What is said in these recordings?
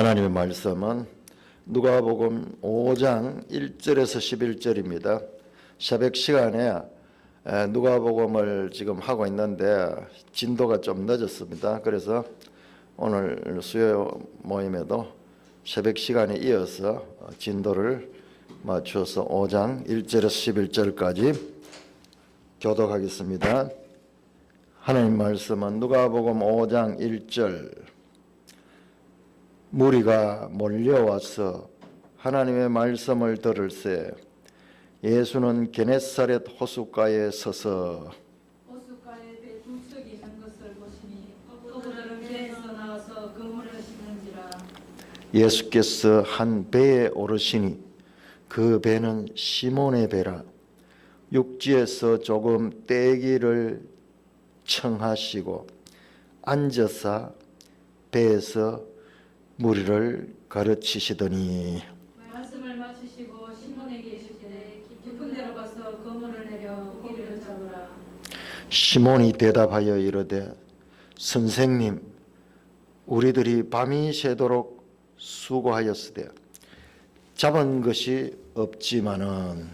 하나님의 말씀은 누가복음 5장 1절에서 11절입니다. 새벽 시간에 누가복음을 지금 하고 있는데 진도가 좀 늦었습니다. 그래서 오늘 수요 모임에도 새벽 시간에 이어서 진도를 맞춰서 5장 1절에서 11절까지 교독하겠습니다. 하나님 말씀은 누가복음 5장 1절. 무리가 몰려와서 하나님의 말씀을 들을새 예수는 게네사렛 호숫가에 서서 호숫가에 배 두 척이 선 것을 보시니 그들은 배에서 나와서 그물을 싣는지라. 예수께서 한 배에 오르시니 그 배는 시몬의 배라. 육지에서 조금 떼기를 청하시고 앉아서 배에서 무리를 가르치시더니 말씀을 마치시고 시몬에게 이르시되 깊은 데로 가서 그물을 내려 고기를 잡으라. 시몬이 대답하여 이르되 선생님, 우리들이 밤이 새도록 수고하였으되 잡은 것이 없지만은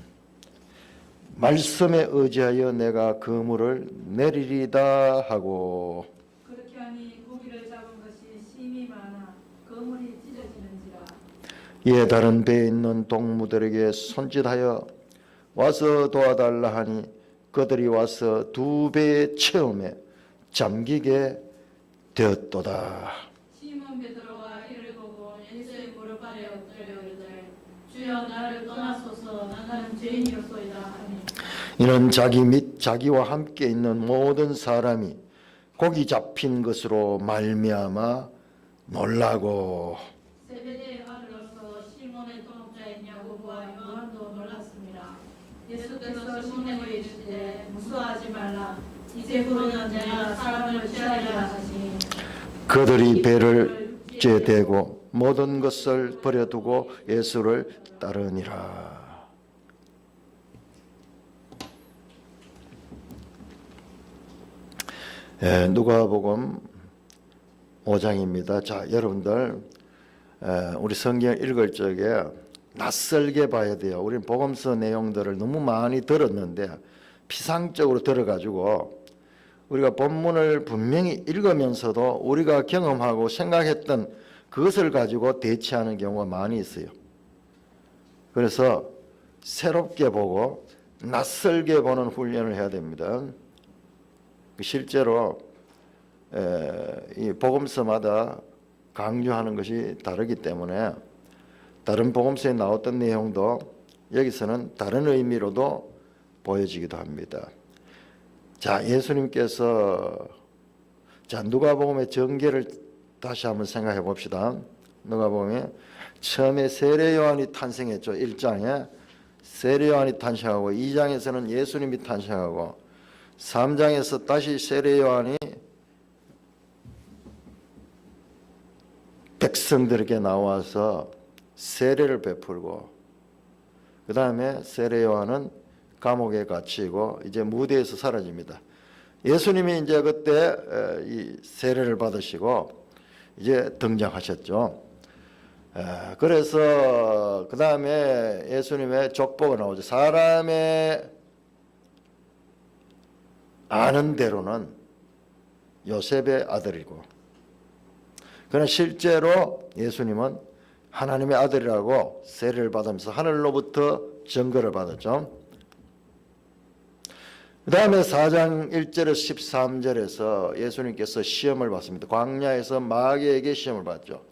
말씀에 의지하여 내가 그물을 내리리다 하고 그렇게 하니 고기를 잡은 것이 심히 많아 그물이 찢어지는지라. 이에 다른 배에 있는 동무들에게 손짓하여 와서 도와달라 하니 그들이 와서 두 배의 체험에 잠기게 되었도다. 시몬 베드로가 이를 보고 예수의 무릎 아래 엎드려 이르되 주여 나를 떠나소서 나는 죄인이었소이다 하니 이는 자기 및 자기와 함께 있는 모든 사람이 고기 잡힌 것으로 말미암아 놀라고 세베대의 아들로서 시몬의 동업자인 야고보와 요한도 놀랐습니다. 예수께서 시몬에게 이르시되 무서워하지 말라. 이제부로는 내가 사람을 취하리라 하시니 그들이 배를 죄대고 모든 것을 버려두고 예수를 따르니라. 누가복음 5장입니다. 자, 여러분들 우리 성경 읽을 적에 낯설게 봐야 돼요. 우리는 복음서 내용들을 너무 많이 들었는데 피상적으로 들어가지고 우리가 본문을 분명히 읽으면서도 우리가 경험하고 생각했던 그것을 가지고 대치하는 경우가 많이 있어요. 그래서 새롭게 보고 낯설게 보는 훈련을 해야 됩니다. 실제로 이 복음서마다 강조하는 것이 다르기 때문에 다른 복음서에 나왔던 내용도 여기서는 다른 의미로도 보여지기도 합니다. 자, 예수님께서 누가복음의 전개를 다시 한번 생각해 봅시다. 누가복음에 처음에 세례 요한이 탄생했죠. 1장에 세례 요한이 탄생하고 2장에서는 예수님이 탄생하고 3장에서 다시 세례 요한이 백성들에게 나와서 세례를 베풀고 그 다음에 세례 요한은 감옥에 갇히고 이제 무대에서 사라집니다. 예수님이 이제 그때 이 세례를 받으시고 이제 등장하셨죠. 그래서 그 다음에 예수님의 족보가 나오죠. 사람의 아는 대로는 요셉의 아들이고 그러나 실제로 예수님은 하나님의 아들이라고 세례를 받으면서 하늘로부터 증거를 받았죠. 그 다음에 4장 1절에서 13절에서 예수님께서 시험을 받습니다. 광야에서 마귀에게 시험을 받죠.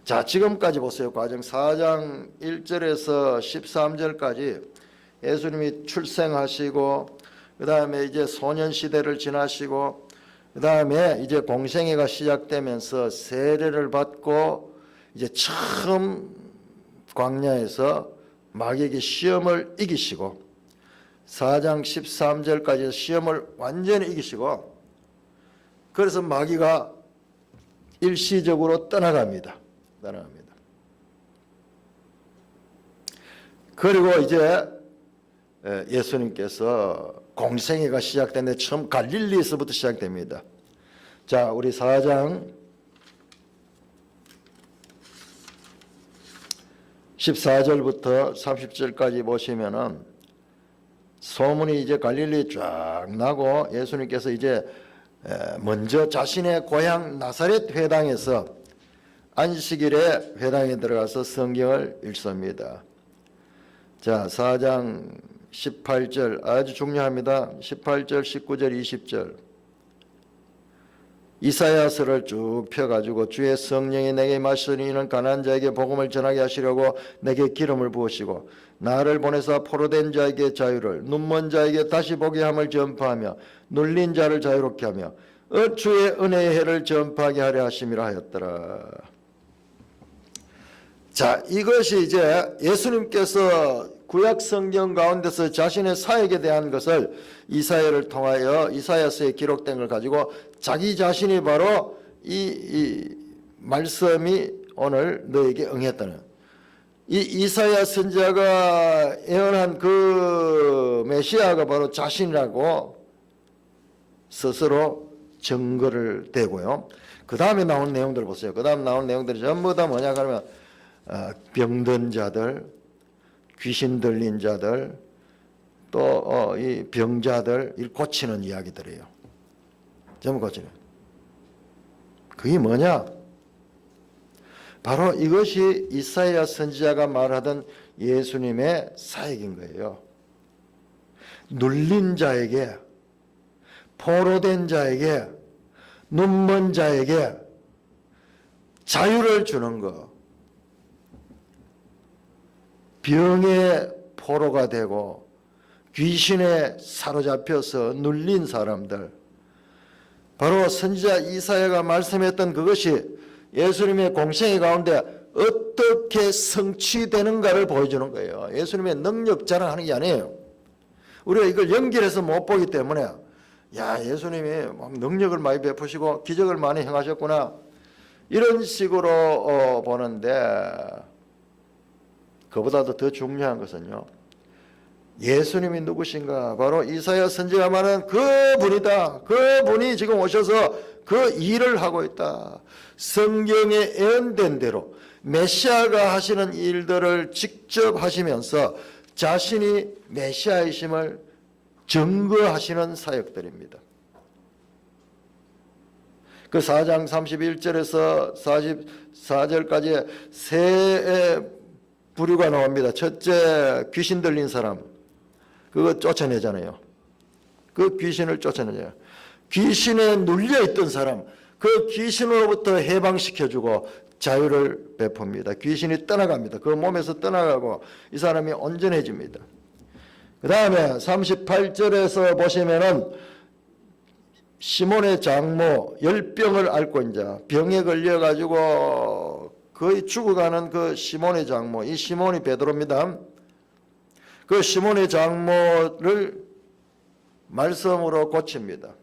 자, 지금까지 보세요. 과정 4장 1절에서 13절까지 예수님이 출생하시고 그 다음에 이제 소년 시대를 지나시고 그 다음에 이제 공생애가 시작되면서 세례를 받고 이제 처음 광야에서 마귀에게 시험을 이기시고 4장 13절까지 시험을 완전히 이기시고 그래서 마귀가 일시적으로 떠나갑니다. 그리고 이제 예수님께서 공생애가 시작되는데 처음 갈릴리에서부터 시작됩니다. 자, 우리 4장 14절부터 30절까지 보시면은 소문이 이제 갈릴리 쫙 나고 예수님께서 이제 먼저 자신의 고향 나사렛 회당에서 안식일에 회당에 들어가서 성경을 읽습니다. 자, 4장 18절 아주 중요합니다. 18절, 19절, 20절. 이사야서를 쭉 펴가지고 주의 성령이 내게 임하시니 이는 가난한 자에게 복음을 전하게 하시려고 내게 기름을 부으시고 나를 보내사 포로된 자에게 자유를 눈먼 자에게 다시 보게 함을 전파하며 눌린 자를 자유롭게 하며 주의 은혜의 해를 전파하게 하려 하심이라 하였더라. 자, 이것이 이제 예수님께서 구약 성경 가운데서 자신의 사역에 대한 것을 이사야를 통하여 이사야서에 기록된 걸 가지고 자기 자신이 바로 이 말씀이 오늘 너에게 응했다는 이 이사야 선지자가 예언한 그 메시아가 바로 자신이라고 스스로 증거를 대고요. 그 다음에 나온 내용들 보세요. 그 다음 나온 내용들이 전부 다 뭐냐 그러면 병든 자들, 귀신 들린 자들, 또 이 병자들 이 고치는 이야기들이에요. 전부 고치는. 그게 뭐냐? 바로 이것이 이사야 선지자가 말하던 예수님의 사역인 거예요. 눌린 자에게, 포로된 자에게, 눈먼 자에게 자유를 주는 것. 병의 포로가 되고 귀신에 사로잡혀서 눌린 사람들, 바로 선지자 이사야가 말씀했던 그것이 예수님의 공생애 가운데 어떻게 성취되는가를 보여주는 거예요. 예수님의 능력 자랑하는 게 아니에요. 우리가 이걸 연결해서 못 보기 때문에 야, 예수님이 능력을 많이 베푸시고 기적을 많이 행하셨구나 이런 식으로 보는데, 그보다도 더 중요한 것은요, 예수님이 누구신가? 바로 이사야 선지자가 말하는 그분이다. 그분이 지금 오셔서 그 일을 하고 있다. 성경에 예언된 대로 메시아가 하시는 일들을 직접 하시면서 자신이 메시아이심을 증거하시는 사역들입니다. 그 4장 31절에서 44절까지 세 부류가 나옵니다. 첫째, 귀신 들린 사람. 그거 쫓아내잖아요. 그 귀신을 쫓아내잖아요. 귀신에 눌려있던 사람, 그 귀신으로부터 해방시켜주고 자유를 베풉니다. 귀신이 떠나갑니다. 그 몸에서 떠나가고 이 사람이 온전해집니다. 그 다음에 38절에서 보시면은 시몬의 장모, 열병을 앓고 있는 자, 병에 걸려가지고 거의 죽어가는 그 시몬의 장모, 이 시몬이 베드로입니다. 그 시몬의 장모를 말씀으로 고칩니다.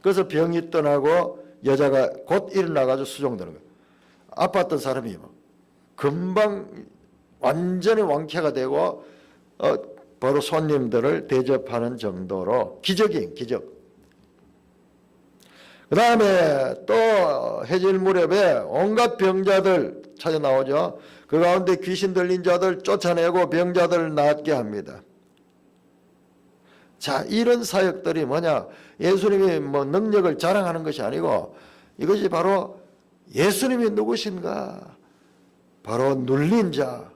그래서 병이 떠나고 여자가 곧 일어나가지고 수종되는 거예요. 아팠던 사람이 금방 완전히 완쾌가 되고 바로 손님들을 대접하는 정도로 기적이에요. 기적. 그 다음에 또 해질 무렵에 온갖 병자들 찾아 나오죠. 그 가운데 귀신 들린 자들 쫓아내고 병자들을 낫게 합니다. 자, 이런 사역들이 뭐냐? 예수님이 뭐 능력을 자랑하는 것이 아니고 이것이 바로 예수님이 누구신가? 바로 눌린 자,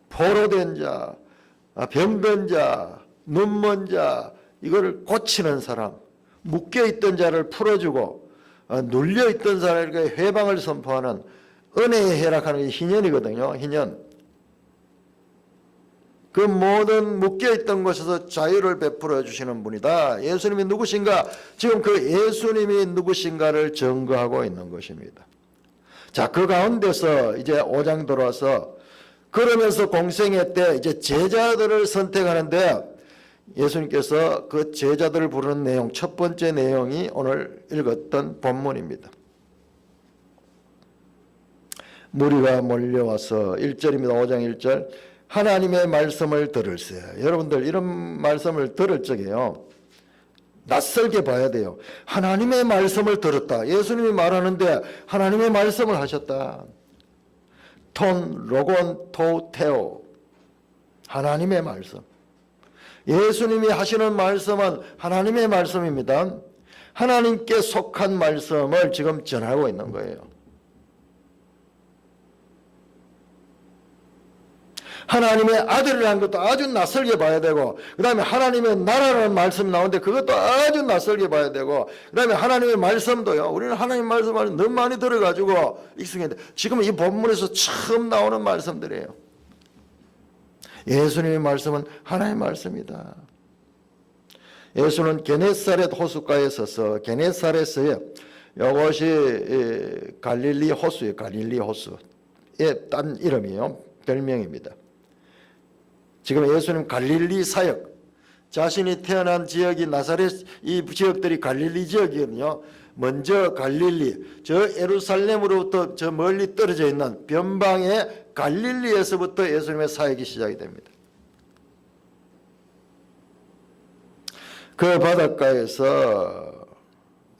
포로된 자, 병든 자, 눈먼 자, 이거를 고치는 사람, 묶여있던 자를 풀어주고 눌려있던 사람에게 회방을 선포하는 은혜의 해락하는 게 희년이거든요. 희년. 그 모든 묶여있던 곳에서 자유를 베풀어 주시는 분이다. 예수님이 누구신가? 지금 그 예수님이 누구신가를 증거하고 있는 것입니다. 자, 그 가운데서 이제 5장 들어와서 그러면서 공생애 때 이제 제자들을 선택하는데 예수님께서 그 제자들을 부르는 내용, 첫 번째 내용이 오늘 읽었던 본문입니다. 무리가 몰려와서 1절입니다. 5장 1절. 하나님의 말씀을 들을세. 여러분들 이런 말씀을 들을 적에요, 낯설게 봐야 돼요. 하나님의 말씀을 들었다. 예수님이 말하는데 하나님의 말씀을 하셨다. 톤 로곤 토 테오. 하나님의 말씀. 예수님이 하시는 말씀은 하나님의 말씀입니다. 하나님께 속한 말씀을 지금 전하고 있는 거예요. 하나님의 아들이라는 것도 아주 낯설게 봐야 되고, 그 다음에 하나님의 나라라는 말씀이 나오는데 그것도 아주 낯설게 봐야 되고, 그 다음에 하나님의 말씀도요, 우리는 하나님 말씀을 너무 많이 들어가지고 익숙했는데 지금 이 본문에서 처음 나오는 말씀들이에요. 예수님의 말씀은 하나님의 말씀이다. 예수는 게네사렛 호숫가에 서서, 게네사렛에 이것이 갈릴리 호수예요. 갈릴리 호수의 딴 이름이에요. 별명입니다. 지금 예수님 갈릴리 사역, 자신이 태어난 지역이 나사렛, 이 지역들이 갈릴리 지역이거든요. 먼저 갈릴리, 저 예루살렘으로부터 저 멀리 떨어져 있는 변방의 갈릴리에서부터 예수님의 사역이 시작이 됩니다. 그 바닷가에서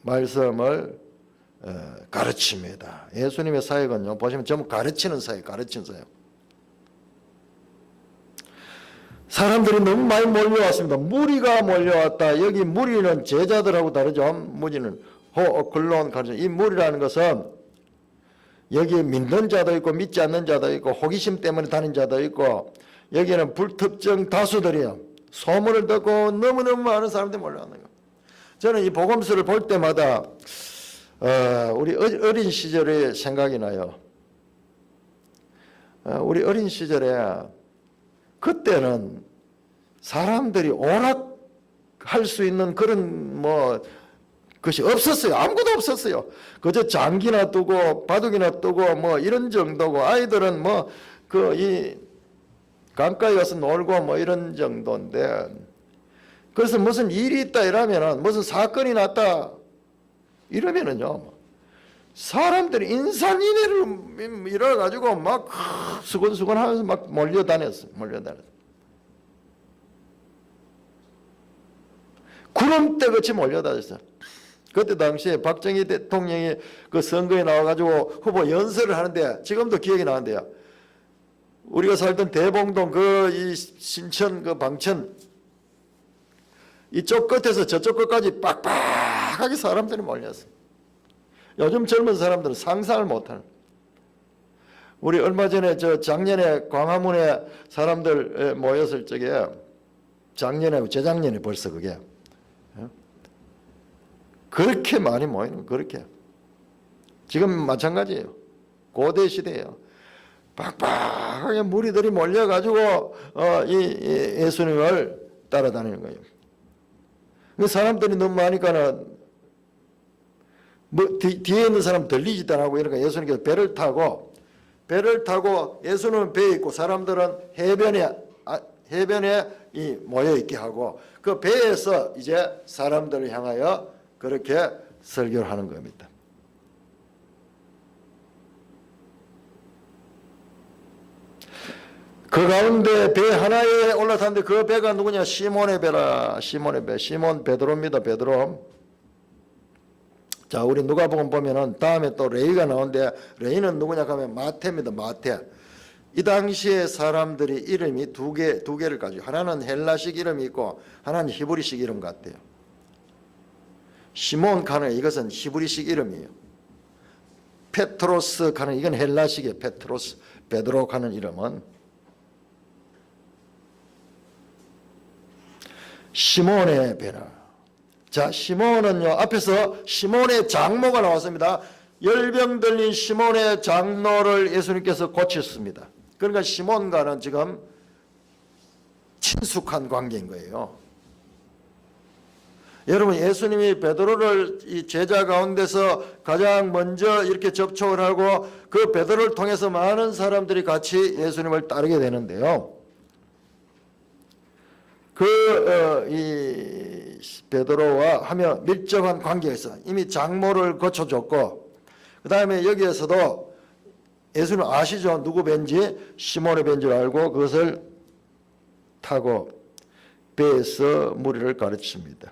말씀을 가르칩니다. 예수님의 사역은요, 보시면 전부 가르치는 사역, 가르치는 사역. 사람들이 너무 많이 몰려왔습니다. 무리가 몰려왔다. 여기 무리는 제자들하고 다르죠. 무리는 호클론 가르쳐. 이 무리라는 것은 여기에 믿는 자도 있고 믿지 않는 자도 있고 호기심 때문에 다닌 자도 있고, 여기에는 불특정 다수들이에요. 소문을 듣고 너무너무 많은 사람들이 몰려오는 거예요. 저는 이 복음서를 볼 때마다 우리 어린 시절의 생각이 나요. 우리 어린 시절에 그때는 사람들이 오락할 수 있는 그런 것이 없었어요. 아무것도 없었어요. 그저 장기나 뜨고 바둑이나 뜨고 이런 정도고, 아이들은 이 강가에 가서 놀고 이런 정도인데, 그래서 무슨 일이 있다 이러면은, 무슨 사건이 났다 이러면은요, 사람들이 인산인해를 밀어가지고 막 수근수근 하면서 막 몰려다녔어요. 구름대같이 몰려다녔어요. 그때 당시에 박정희 대통령이 그 선거에 나와가지고 후보 연설을 하는데, 지금도 기억이 나는데요. 우리가 살던 대봉동 이 신천 방천 이쪽 끝에서 저쪽 끝까지 빡빡하게 사람들이 몰렸어요. 요즘 젊은 사람들은 상상을 못하는. 우리 얼마 전에 작년에 광화문에 사람들 모였을 적에, 작년에 재작년에 벌써 그게 그렇게 많이 모이는, 그렇게 지금 마찬가지예요. 고대 시대예요. 빡빡하게 무리들이 몰려가지고 이 예수님을 따라다니는 거예요. 그 사람들이 너무 많으니까는 뒤에 있는 사람 들리지도 않고 이러니까 예수님께서 배를 타고 예수님은 배에 있고 사람들은 해변에 모여 있게 하고, 그 배에서 이제 사람들을 향하여 그렇게 설교를 하는 겁니다. 그 가운데 배 하나에 올라탔는데 그 배가 누구냐? 시몬의 배라. 시몬의 배. 시몬 베드로입니다. 베드로. 자, 우리 누가복음 보면은 다음에 또 레위가 나오는데, 레위는 누구냐 하면 마태입니다. 마태. 이 당시에 사람들이 이름이 두 개를 가지고, 하나는 헬라식 이름이 있고 하나는 히브리식 이름 같아요. 시몬 가는 이것은 히브리식 이름이에요. 페트로스 가는 이건 헬라식이에요. 페트로스. 베드로 가는 이름은 시몬의 배라. 자, 시몬은요, 앞에서 시몬의 장모가 나왔습니다. 열병 들린 시몬의 장로를 예수님께서 고쳤습니다. 그러니까 시몬과는 지금 친숙한 관계인 거예요. 여러분, 예수님이 베드로를 이 제자 가운데서 가장 먼저 이렇게 접촉을 하고, 그 베드로를 통해서 많은 사람들이 같이 예수님을 따르게 되는데요. 이 베드로와 하며 밀접한 관계가 있어. 이미 장모를 거쳐줬고, 그 다음에 여기에서도 예수님 아시죠? 누구 벤지? 시몬의 벤 줄 알고 그것을 타고 배에서 무리를 가르칩니다.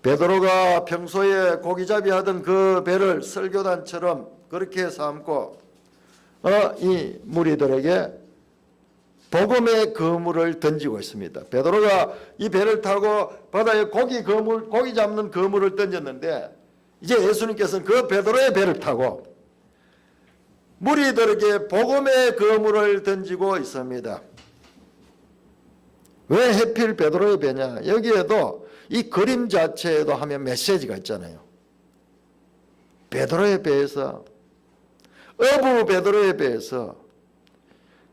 베드로가 평소에 고기잡이 하던 그 배를 설교단처럼 그렇게 삼고, 이 무리들에게 복음의 그물을 던지고 있습니다. 베드로가 이 배를 타고 바다에 고기 잡는 그물을 던졌는데 이제 예수님께서는 그 베드로의 배를 타고 무리들에게 복음의 그물을 던지고 있습니다. 왜 하필 베드로의 배냐? 여기에도 이 그림 자체에도 하면 메시지가 있잖아요. 베드로의 배에서, 어부 베드로의 배에서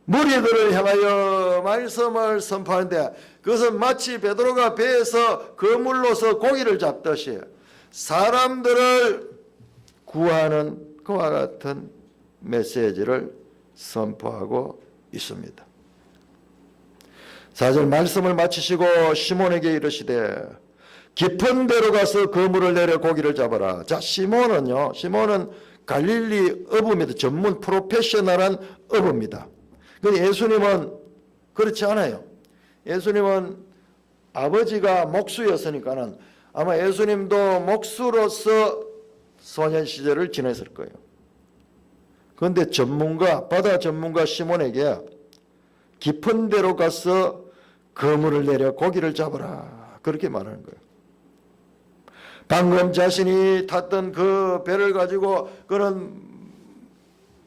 무리들을 향하여 말씀을 선포하는데, 그것은 마치 베드로가 배에서 그물로서 고기를 잡듯이 사람들을 구하는 그와 같은 메시지를 선포하고 있습니다. 4절 말씀을 마치시고 시몬에게 이르시되 깊은 데로 가서 그물을 내려 고기를 잡아라. 자, 시몬은 갈릴리 어부입니다. 전문 프로페셔널한 어부입니다. 근데 예수님은 그렇지 않아요. 예수님은 아버지가 목수였으니까는 아마 예수님도 목수로서 소년 시절을 지냈을 거예요. 그런데 바다 전문가 시몬에게 깊은 데로 가서 그물을 내려 고기를 잡아라, 그렇게 말하는 거예요. 방금 자신이 탔던 그 배를 가지고 그는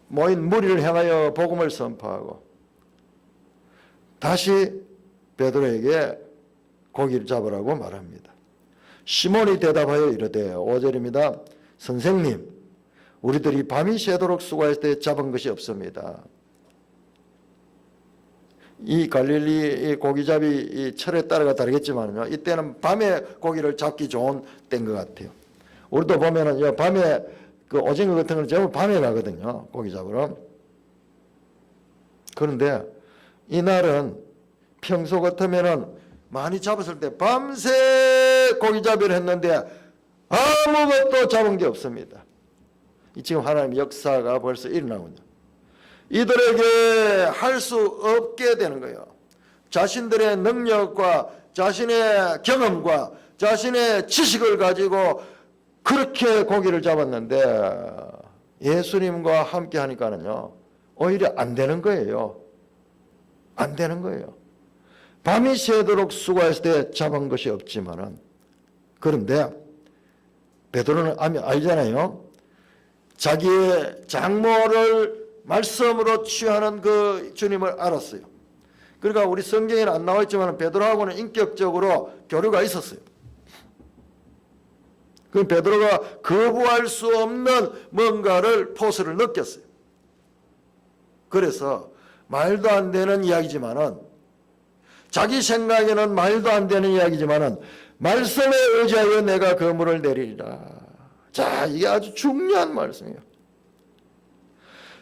모인 무리를 향하여 복음을 선포하고 다시 베드로에게 고기를 잡으라고 말합니다. 시몬이 대답하여 이르되 5절입니다. 선생님, 우리들이 밤이 새도록 수고할 때 잡은 것이 없습니다. 이 갈릴리 고기잡이 이 철에 따라가 다르겠지만요, 이때는 밤에 고기를 잡기 좋은 때인 것 같아요. 우리도 보면은 밤에 그 오징어 같은 걸 전부 밤에 가거든요, 고기 잡으러. 그런데 이날은 평소 같으면은 많이 잡았을 때 밤새 고기잡이를 했는데 아무것도 잡은 게 없습니다. 지금 하나님의 역사가 벌써 일어나군요. 이들에게 할 수 없게 되는 거예요. 자신들의 능력과 자신의 경험과 자신의 지식을 가지고 그렇게 고기를 잡았는데 예수님과 함께 하니까는요, 오히려 안 되는 거예요. 안 되는 거예요. 밤이 새도록 수고했을 때 잡은 것이 없지만은, 그런데 베드로는 알잖아요. 자기의 장모를 말씀으로 취하는 그 주님을 알았어요. 그러니까 우리 성경에는 안 나와 있지만 베드로하고는 인격적으로 교류가 있었어요. 그 베드로가 거부할 수 없는 뭔가를 포스를 느꼈어요. 그래서 말도 안 되는 이야기지만은, 자기 생각에는 말도 안 되는 이야기지만은 말씀에 의지하여 내가 그물을 내리리라. 자, 이게 아주 중요한 말씀이에요.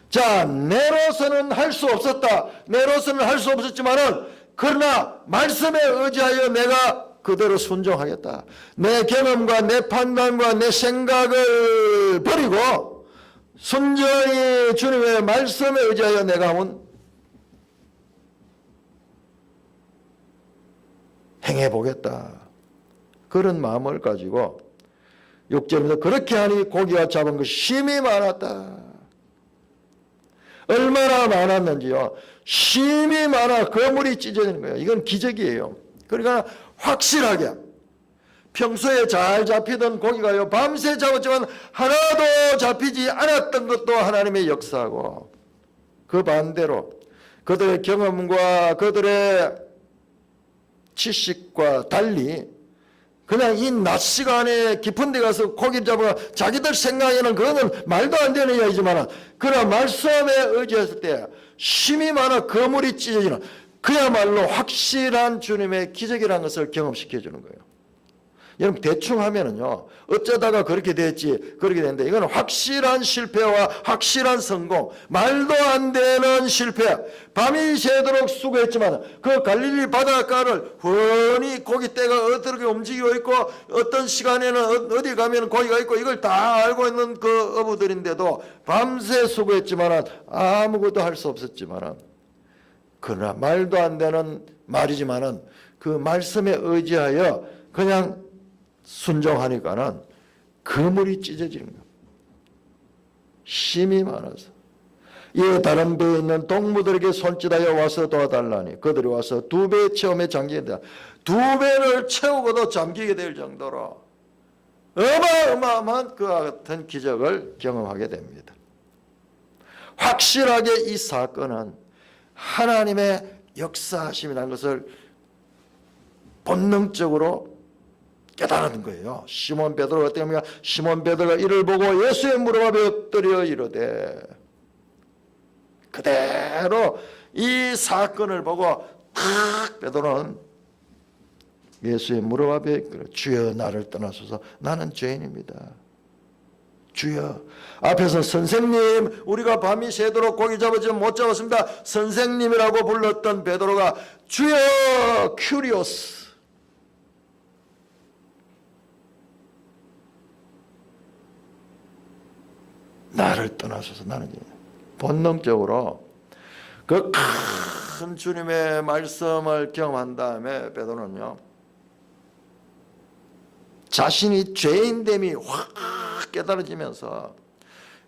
자, 내로서는 할 수 없었다. 내로서는 할 수 없었지만은, 그러나 말씀에 의지하여 내가 그대로 순종하겠다. 내 경험과 내 판단과 내 생각을 버리고 순전히 주님의 말씀에 의지하여 내가 한번 행해보겠다. 그런 마음을 가지고 6절에서 그렇게 하니 고기가 잡은 것이 심히 많았다. 얼마나 많았는지요. 심히 많아 그물이 찢어지는 거예요. 이건 기적이에요. 그러니까 확실하게 평소에 잘 잡히던 고기가요, 밤새 잡았지만 하나도 잡히지 않았던 것도 하나님의 역사고, 그 반대로 그들의 경험과 그들의 지식과 달리 그냥 이 낮 시간에 깊은 데 가서 고기를 잡아 자기들 생각에는 그거는 말도 안 되는 이야기지만, 그러나 말씀에 의지했을 때 힘이 많아 그물이 찢어지는, 그야말로 확실한 주님의 기적이라는 것을 경험시켜 주는 거예요. 여러분, 대충 하면은요, 어쩌다가 그렇게 됐지, 그렇게 됐는데, 이건 확실한 실패와 확실한 성공, 말도 안 되는 실패. 밤이 새도록 수고했지만 그 갈릴리 바닷가를 훤히 고깃대가 어떻게 움직이고 있고 어떤 시간에는 어디 가면 고기가 있고 이걸 다 알고 있는 그 어부들인데도 밤새 수고했지만 아무것도 할 수 없었지만, 그러나 말도 안 되는 말이지만은 그 말씀에 의지하여 그냥 순종하니까는 그물이 찢어지는 거예요. 힘이 많아서. 이에 다른 배에 있는 동무들에게 손짓하여 와서 도와달라니 그들이 와서 2배의 체험에 잠기게 되다. 2배를 채우고도 잠기게 될 정도로 어마어마한 그와 같은 기적을 경험하게 됩니다. 확실하게 이 사건은 하나님의 역사하심이라는 것을 본능적으로 깨달은 거예요. 시몬 베드로가 어떻게 합니까? 시몬 베드로가 이를 보고 예수의 무릎 앞에 엎드려 이르되, 그대로 이 사건을 보고 탁 베드로는 예수의 무릎 앞에 주여 나를 떠나소서 나는 죄인입니다. 주여. 앞에서 선생님 우리가 밤이 새도록 고기 잡았지만 못 잡았습니다. 선생님이라고 불렀던 베드로가 주여 큐리오스. 나를 떠나소서 나는 죄인입니다. 본능적으로 그 큰 주님의 말씀을 경험한 다음에 베드로는요 자신이 죄인됨이 확 깨달아지면서,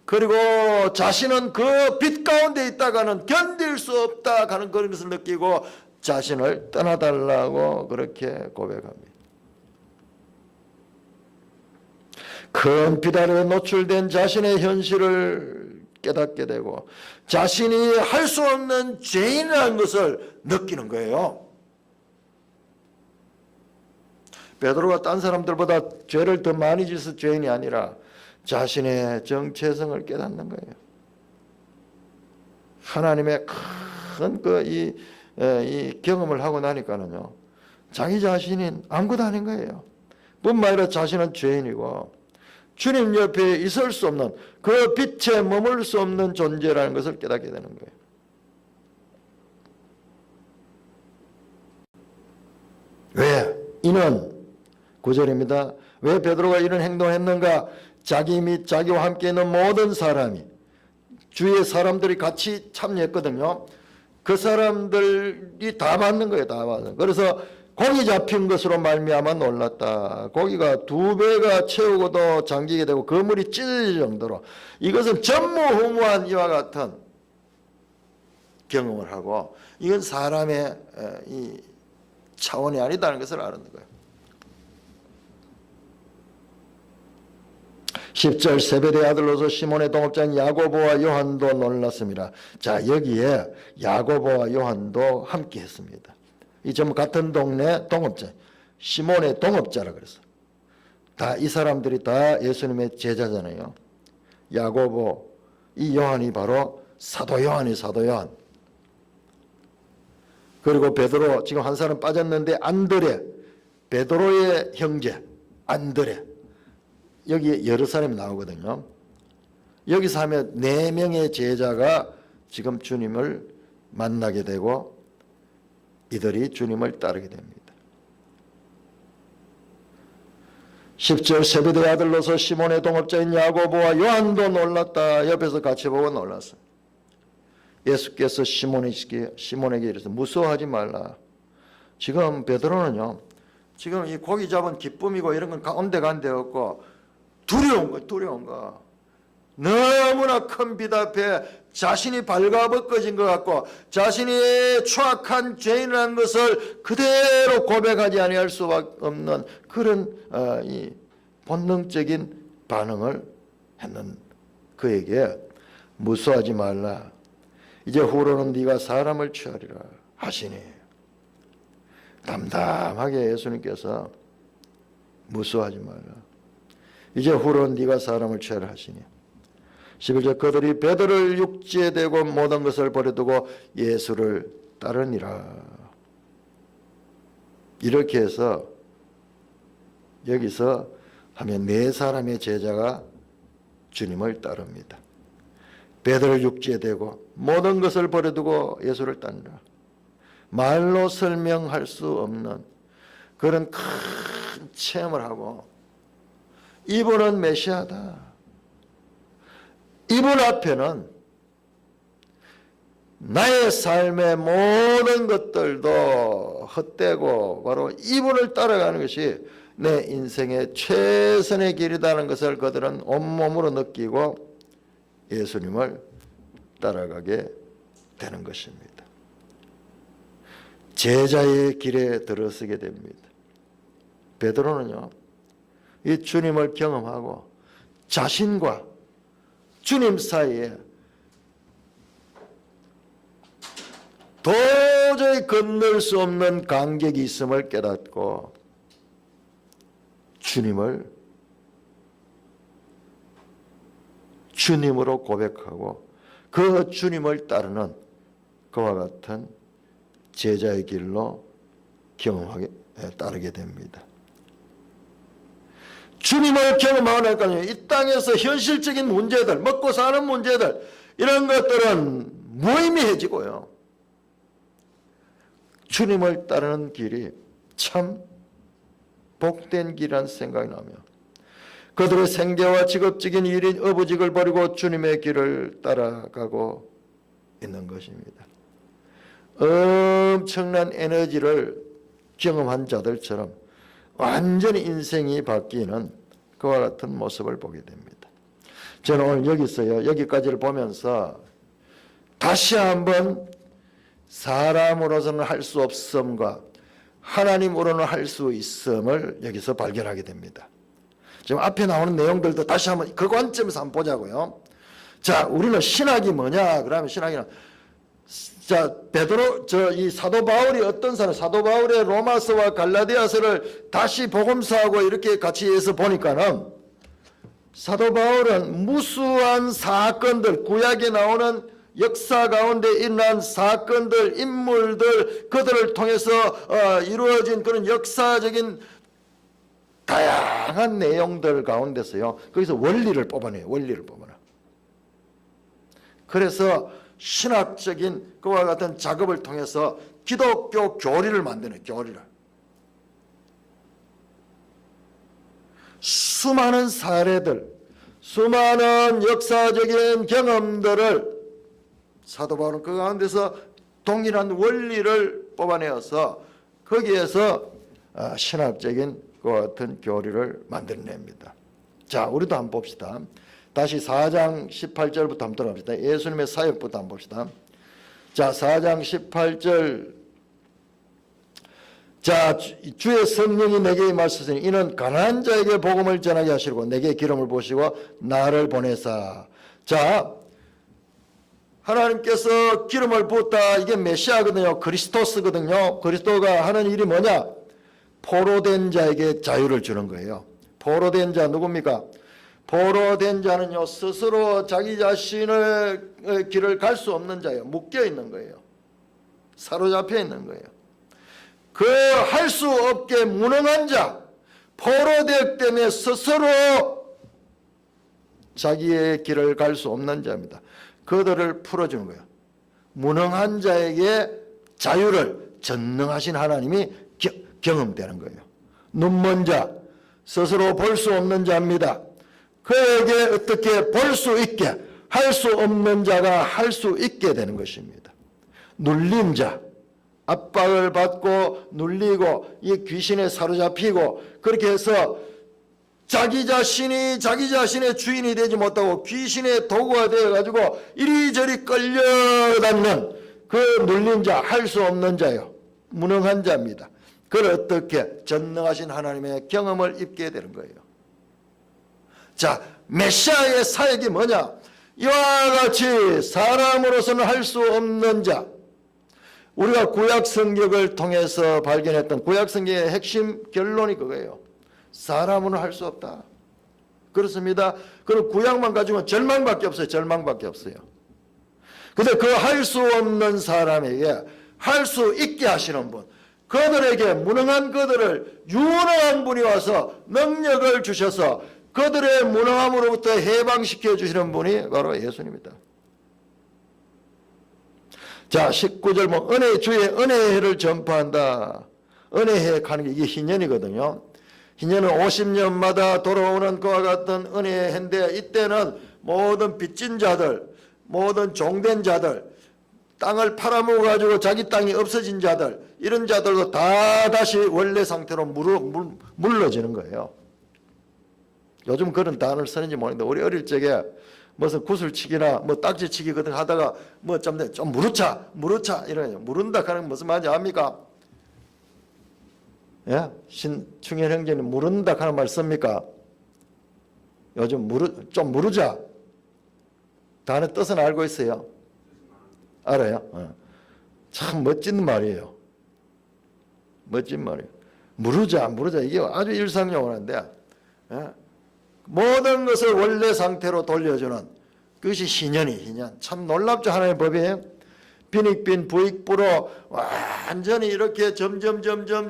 그리고 자신은 그 빛 가운데 있다가는 견딜 수 없다 하는 그런 것을 느끼고 자신을 떠나달라고 그렇게 고백합니다. 큰 빛 아래 노출된 자신의 현실을 깨닫게 되고 자신이 할 수 없는 죄인이라는 것을 느끼는 거예요. 베드로가 딴 사람들보다 죄를 더 많이 지어서 죄인이 아니라 자신의 정체성을 깨닫는 거예요. 하나님의 큰 이 경험을 하고 나니까는요, 자기 자신이 아무것도 아닌 거예요. 뿐만 아니라 자신은 죄인이고 주님 옆에 있을 수 없는, 그 빛에 머물 수 없는 존재라는 것을 깨닫게 되는 거예요. 왜? 이는 9절입니다. 왜 베드로가 이런 행동을 했는가? 자기 및 자기와 함께 있는 모든 사람이, 주위의 사람들이 같이 참여했거든요. 그 사람들이 다 맞는 거예요. 다 맞는. 그래서 고기 잡힌 것으로 말미암아 놀랐다. 고기가 2배가 채우고도 잠기게 되고 그물이 찢어질 정도로, 이것은 전무후무한 이와 같은 경험을 하고, 이건 사람의 이 차원이 아니다는 것을 아는 거예요. 10절 세베대의 아들로서 시몬의 동업자인 야고보와 요한도 놀랐습니다. 자, 여기에 야고보와 요한도 함께 했습니다. 이 전부 같은 동네 동업자, 시몬의 동업자라 그랬어. 다 이 사람들이 다 예수님의 제자잖아요. 야고보, 이 요한이 바로 사도 요한이 사도 요한. 그리고 베드로, 지금 한 사람 빠졌는데 안드레, 베드로의 형제 안드레. 여기 예루살렘이 나오거든요. 여기서 하면 4명의 제자가 지금 주님을 만나게 되고 이들이 주님을 따르게 됩니다. 10절 세베대의 아들로서 시몬의 동업자인 야고보와 요한도 놀랐다. 옆에서 같이 보고 놀랐어요. 예수께서 시몬에게 이르셔서 무서워하지 말라. 지금 베드로는요, 지금 이 고기 잡은 기쁨이고 이런 건 가운데 간 데 없고 두려운 거. 너무나 큰 빛 앞에 자신이 발가벗겨진 것 같고 자신이 추악한 죄인이라는 것을 그대로 고백하지 아니할 수밖에 없는 그런 이 본능적인 반응을 했는 그에게 무서워하지 말라. 이제 후로는 네가 사람을 취하리라 하시니, 담담하게 예수님께서 무서워하지 말라. 이제 후로는 네가 사람을 취하리라 하시니. 11절 그들이 베드로를 육지에 대고 모든 것을 버려두고 예수를 따르니라. 이렇게 해서 여기서 하면 4사람의 제자가 주님을 따릅니다. 베드로를 육지에 대고 모든 것을 버려두고 예수를 따르니라. 말로 설명할 수 없는 그런 큰 체험을 하고, 이분은 메시아다. 이분 앞에는 나의 삶의 모든 것들도 헛되고 바로 이분을 따라가는 것이 내 인생의 최선의 길이라는 것을 그들은 온몸으로 느끼고 예수님을 따라가게 되는 것입니다. 제자의 길에 들어서게 됩니다. 베드로는요, 이 주님을 경험하고 자신과 주님 사이에 도저히 건널 수 없는 간격이 있음을 깨닫고 주님을 주님으로 고백하고 그 주님을 따르는 그와 같은 제자의 길로 경험하게 따르게 됩니다. 주님을 경험하니까요, 이 땅에서 현실적인 문제들, 먹고 사는 문제들, 이런 것들은 무의미해지고요. 주님을 따르는 길이 참 복된 길이라는 생각이 나며 그들의 생계와 직업적인 일인 어부직을 버리고 주님의 길을 따라가고 있는 것입니다. 엄청난 에너지를 경험한 자들처럼 완전히 인생이 바뀌는 그와 같은 모습을 보게 됩니다. 저는 오늘 여기서요, 여기까지를 보면서 다시 한번 사람으로서는 할 수 없음과 하나님으로는 할 수 있음을 여기서 발견하게 됩니다. 지금 앞에 나오는 내용들도 다시 한번 그 관점에서 한번 보자고요. 자, 우리는 신학이 뭐냐? 그러면 신학이는, 자, 베드로, 이 사도 바울이 어떤 사람, 사도 바울의 로마서와 갈라디아서를 다시 복음서하고 이렇게 같이 해서 보니까는 사도 바울은 무수한 사건들, 구약에 나오는 역사 가운데 일어난 사건들, 인물들, 그들을 통해서 이루어진 그런 역사적인 다양한 내용들 가운데서요, 거기서 원리를 뽑아내요. 원리를 뽑아내. 그래서 신학적인 그와 같은 작업을 통해서 기독교 교리를 만드는, 교리를. 수많은 사례들, 수많은 역사적인 경험들을 사도 바울은 그 가운데서 동일한 원리를 뽑아내어서 거기에서 신학적인 그와 같은 교리를 만들어냅니다. 자, 우리도 한번 봅시다. 다시 4장 18절부터 한번 들어갑시다. 예수님의 사역부터 한번 봅시다. 자, 4장 18절. 자, 주의 성령이 내게 임하시니 이는 가난한 자에게 복음을 전하게 하시고 내게 기름을 부으시고 나를 보내사. 자, 하나님께서 기름을 부었다. 이게 메시아거든요. 그리스도스거든요. 그리스도가 하는 일이 뭐냐? 포로된 자에게 자유를 주는 거예요. 포로된 자 누굽니까? 포로된 자는요, 스스로 자기 자신의 길을 갈 수 없는 자예요. 묶여 있는 거예요. 사로잡혀 있는 거예요. 그 할 수 없게 무능한 자, 포로되었기 때문에 스스로 자기의 길을 갈 수 없는 자입니다. 그들을 풀어주는 거예요. 무능한 자에게 자유를 전능하신 하나님이 경험되는 거예요. 눈먼 자, 스스로 볼 수 없는 자입니다. 그에게 어떻게 볼 수 있게, 할 수 없는 자가 할 수 있게 되는 것입니다. 눌린 자, 압박을 받고 눌리고 이 귀신에 사로잡히고 그렇게 해서 자기 자신이 자기 자신의 주인이 되지 못하고 귀신의 도구가 되어가지고 이리저리 끌려다니는 그 눌린 자, 할 수 없는 자요. 무능한 자입니다. 그걸 어떻게 전능하신 하나님의 경험을 입게 되는 거예요. 자, 메시아의 사역이 뭐냐? 이와 같이 사람으로서는 할 수 없는 자, 우리가 구약 성경을 통해서 발견했던 구약 성경의 핵심 결론이 그거예요. 사람으로는 할 수 없다. 그렇습니다. 그럼 구약만 가지고는 절망밖에 없어요. 절망밖에 없어요. 근데 그 할 수 없는 사람에게 할 수 있게 하시는 분, 그들에게 무능한 그들을 유능한 분이 와서 능력을 주셔서 그들의 무능함으로부터 해방시켜 주시는 분이 바로 예수님이다. 자, 19절 뭐 은혜 주의 은혜의 해를 전파한다. 은혜해 가는 게 이게 희년이거든요. 희년은 50년마다 돌아오는 그와 같은 은혜의 해인데 이때는 모든 빚진 자들, 모든 종된 자들, 땅을 팔아먹어 가지고 자기 땅이 없어진 자들, 이런 자들도 다 다시 원래 상태로 물러지는 거예요. 요즘 그런 단어를 쓰는지 모르겠는데 우리 어릴 적에 무슨 구슬치기나 뭐 딱지치기 같은 거 하다가 뭐 좀 무르차 이러요. 무른다 하는 건 무슨 말인지 압니까? 예? 신충현 형제는 무른다 하는 말 씁니까? 요즘 좀 무르자. 단어 뜻은 알고 있어요? 알아요? 참 멋진 말이에요. 멋진 말이에요. 무르자 이게 아주 일상용어인데 모든 것을 원래 상태로 돌려주는 그것이 희년. 참 놀랍죠. 하나님의 법이에요. 빈익빈 부익부로 완전히 이렇게 점점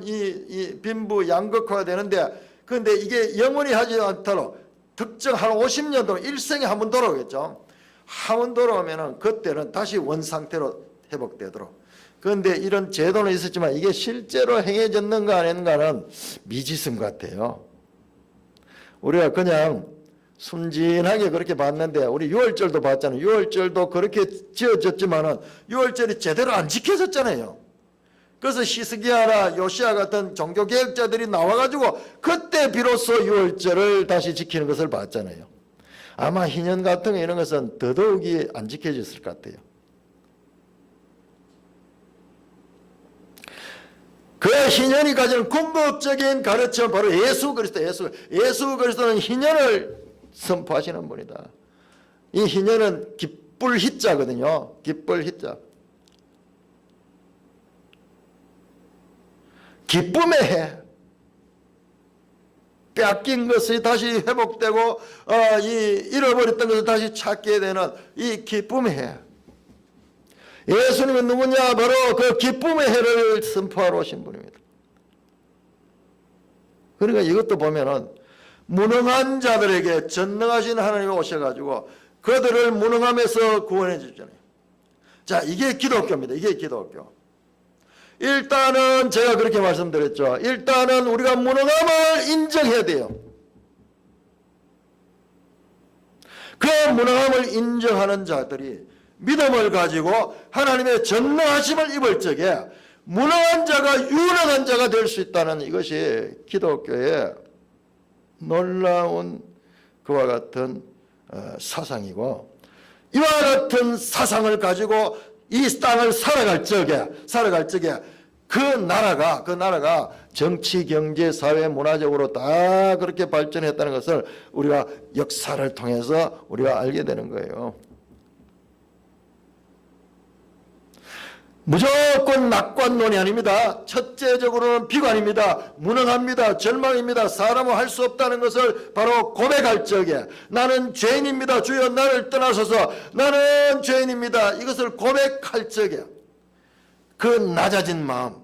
이 빈부 양극화가 되는데 그런데 이게 영원히 하지 않도록 특정 한 50년 동안 일생에 한 번 돌아오겠죠. 한 번 돌아오면은 그때는 다시 원상태로 회복되도록. 그런데 이런 제도는 있었지만 이게 실제로 행해졌는가 안 했는가는 미지수 같아요. 우리가 그냥 순진하게 그렇게 봤는데 우리 유월절도 봤잖아요. 유월절도 그렇게 지어졌지만은 유월절이 제대로 안 지켜졌잖아요. 그래서 히스기야나 요시야 같은 종교개혁자들이 나와가지고 그때 비로소 유월절을 다시 지키는 것을 봤잖아요. 아마 희년 같은 이런 것은 더더욱이 안 지켜졌을 것 같아요. 그 희년이 가지는 궁극적인 가르침 바로 예수 그리스도. 예수 그리스도는 희년을 선포하시는 분이다. 이 희년은 기쁠 희자거든요. 기쁠 희자. 기쁨의 해. 빼앗긴 것이 다시 회복되고 잃어버렸던 것을 다시 찾게 되는 이 기쁨의 해. 예수님은 누구냐? 바로 그 기쁨의 해를 선포하러 오신 분입니다. 그러니까 이것도 보면은 무능한 자들에게 전능하신 하나님이 오셔가지고 그들을 무능함에서 구원해 주잖아요. 자, 이게 기독교입니다. 이게 기독교. 일단은 제가 그렇게 말씀드렸죠. 일단은 우리가 무능함을 인정해야 돼요. 그 무능함을 인정하는 자들이 믿음을 가지고 하나님의 전능하심을 입을 적에 무능한 자가 유능한 자가 될 수 있다는 이것이 기독교의 놀라운 그와 같은 사상이고, 이와 같은 사상을 가지고 이 땅을 살아갈 적에 그 나라가 정치, 경제, 사회, 문화적으로 다 그렇게 발전했다는 것을 우리가 역사를 통해서 우리가 알게 되는 거예요. 무조건 낙관론이 아닙니다. 첫째적으로는 비관입니다. 무능합니다. 절망입니다. 사람은 할 수 없다는 것을 바로 고백할 적에 나는 죄인입니다. 주여 나를 떠나소서. 나는 죄인입니다. 이것을 고백할 적에 그 낮아진 마음,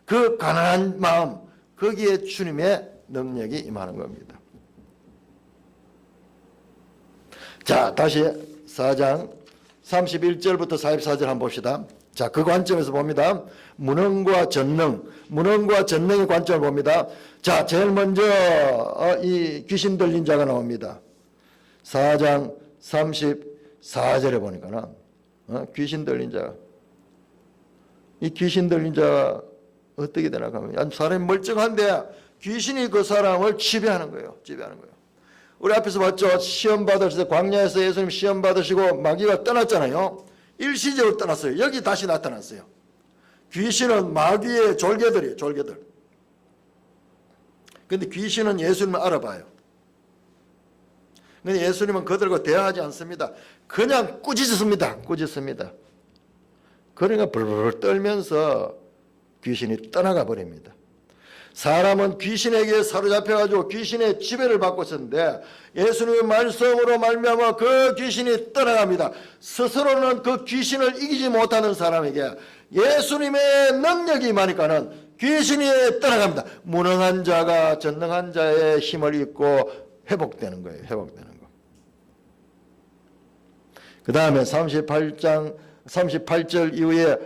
그 가난한 마음, 거기에 주님의 능력이 임하는 겁니다. 자, 다시 4장 31절부터 44절 한번 봅시다. 자, 그 관점에서 봅니다. 무능과 전능의 관점을 봅니다. 자, 제일 먼저 이 귀신 들린 자가 나옵니다. 4장 34절에 보니까는 귀신 들린 자가, 이 귀신 들린 자가 어떻게 되나 하면 사람이 멀쩡한데 귀신이 그 사람을 지배하는 거예요. 우리 앞에서 봤죠. 시험 받으실 때 광야에서 예수님 시험 받으시고 마귀가 떠났잖아요. 일시적으로 떠났어요. 여기 다시 나타났어요. 귀신은 마귀의 졸개들이에요. 졸개들. 그런데 귀신은 예수님을 알아봐요. 그런데 예수님은 그들과 대화하지 않습니다. 그냥 꾸짖습니다. 그러니까 벌벌 떨면서 귀신이 떠나가 버립니다. 사람은 귀신에게 사로잡혀가지고 귀신의 지배를 받고 있었는데 예수님의 말씀으로 말미암아 그 귀신이 떠나갑니다. 스스로는 그 귀신을 이기지 못하는 사람에게 예수님의 능력이 임하니까는 귀신이 떠나갑니다. 무능한 자가 전능한 자의 힘을 입고 회복되는 거예요. 그 다음에 38절 이후에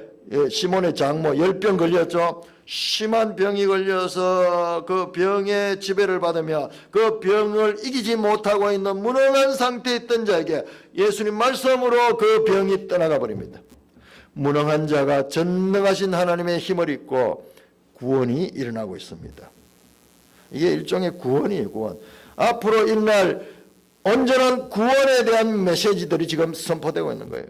시몬의 장모 열병 걸렸죠. 심한 병이 걸려서 그 병의 지배를 받으며 그 병을 이기지 못하고 있는 무능한 상태에 있던 자에게 예수님 말씀으로 그 병이 떠나가 버립니다. 무능한 자가 전능하신 하나님의 힘을 입고 구원이 일어나고 있습니다. 이게 일종의 구원이에요. 구원. 앞으로 일어날 온전한 구원에 대한 메시지들이 지금 선포되고 있는 거예요.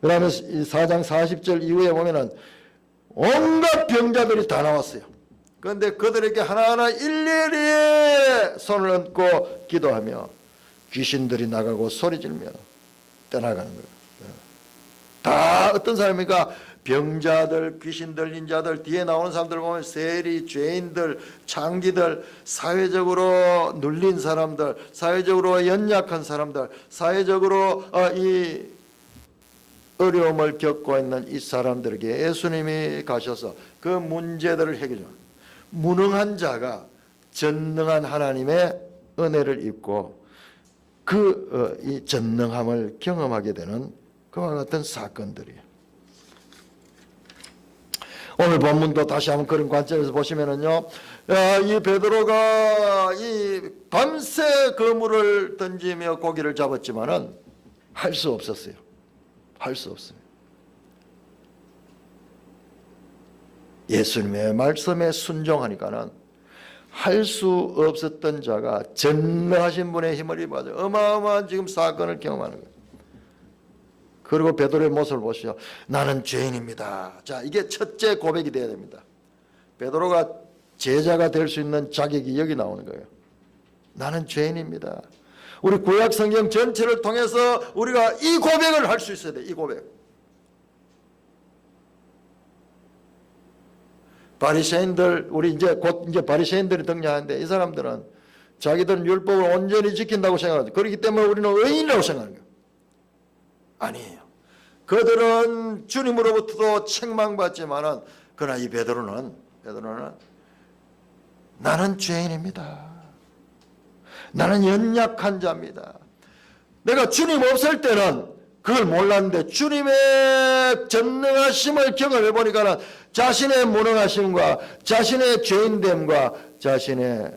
그 다음에 4장 40절 이후에 보면은 온갖 병자들이 다 나왔어요. 그런데 그들에게 하나하나 일일이 손을 얹고 기도하며 귀신들이 나가고 소리지르며 떠나가는 거예요. 다 어떤 사람입니까? 병자들, 귀신들, 인자들, 뒤에 나오는 사람들 보면 세리, 죄인들, 창기들, 사회적으로 눌린 사람들, 사회적으로 연약한 사람들, 사회적으로 이 어려움을 겪고 있는 이 사람들에게 예수님이 가셔서 그 문제들을 해결해요. 무능한 자가 전능한 하나님의 은혜를 입고 이 전능함을 경험하게 되는 그와 같은 사건들이에요. 오늘 본문도 다시 한번 그런 관점에서 보시면은요, 이 베드로가 이 밤새 그물을 던지며 고기를 잡았지만은 할 수 없었어요. 할 수 없어요. 예수님의 말씀에 순종하니까는 할 수 없었던 자가 전능하신 분의 힘을 입어서 어마어마한 지금 사건을 경험하는 거예요. 그리고 베드로의 모습을 보시죠. 나는 죄인입니다. 자, 이게 첫째 고백이 되어야 됩니다. 베드로가 제자가 될 수 있는 자격이 여기 나오는 거예요. 나는 죄인입니다. 우리 구약 성경 전체를 통해서 우리가 이 고백을 할 수 있어야 돼. 이 고백. 바리새인들, 우리 곧 바리새인들이 등장하는데 이 사람들은 자기들은 율법을 온전히 지킨다고 생각하죠. 그렇기 때문에 우리는 의인이라고 생각하는 거예요. 아니에요. 그들은 주님으로부터도 책망받지만은 그러나 이 베드로는 나는 죄인입니다. 나는 연약한 자입니다. 내가 주님 없을 때는 그걸 몰랐는데 주님의 전능하심을 경험해 보니까는 자신의 무능하심과 자신의 죄인됨과 자신의